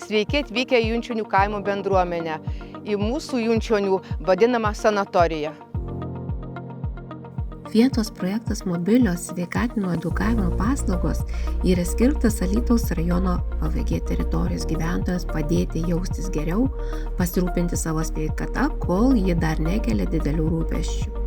Sveiki atvykę į Junčionių kaimo bendruomenę, į mūsų Junčionių vadinamą sanatoriją. Vietos projektas mobilios sveikatinimo edukavimo paslaugos yra skirtas Alytaus rajono PVG teritorijos gyventojams padėti jaustis geriau, pasirūpinti savo sveikata, kol ji dar nekelia didelių rūpesčių.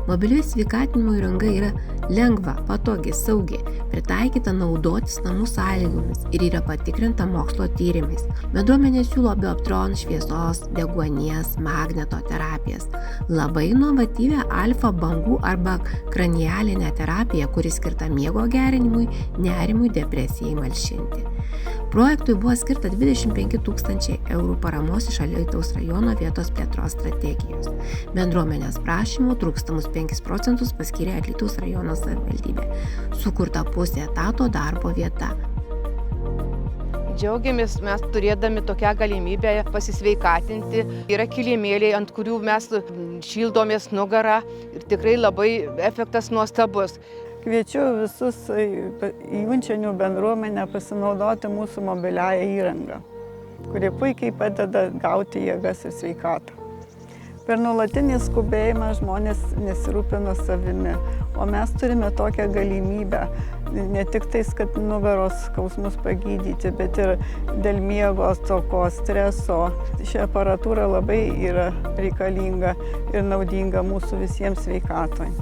Mobilioji sveikatinimo įranga yra lengva, patogi, saugi, pritaikyta naudotis namų sąlygomis ir yra patikrinta mokslo tyrimais. Bendruomenė siūlo bioptron, šviesos, deguonies, magneto terapijas. Labai inovatyvią alfa bangų arba kranialinę terapiją, kuri skirta miego gerinimui, nerimui, depresijai malšinti. Projektui buvo skirta 25 000 eurų paramos iš Alytaus rajono vietos plėtros strategijos. Bendruomenės prašymų trūkstamus 5% paskyrė Alytaus rajono savivaldybė. Sukurta pusė etato darbo vieta. Džiaugiamės mes turėdami tokią galimybę pasisveikatinti. Yra kilimėliai, ant kurių mes šildomės nugarą ir tikrai labai efektas nuostabus. Kviečiu visus į Junčionių bendruomenę pasinaudoti mūsų mobiliąją įrangą, kuri puikiai padeda gauti jėgas ir sveikatą. Per nuolatinį skubėjimą žmonės nesirūpina savimi, o mes turime tokią galimybę ne tik tais, kad nugaros skausmus pagydyti, bet ir dėl miego stokos, streso. Ši aparatūra labai yra reikalinga ir naudinga mūsų visiems sveikatoj.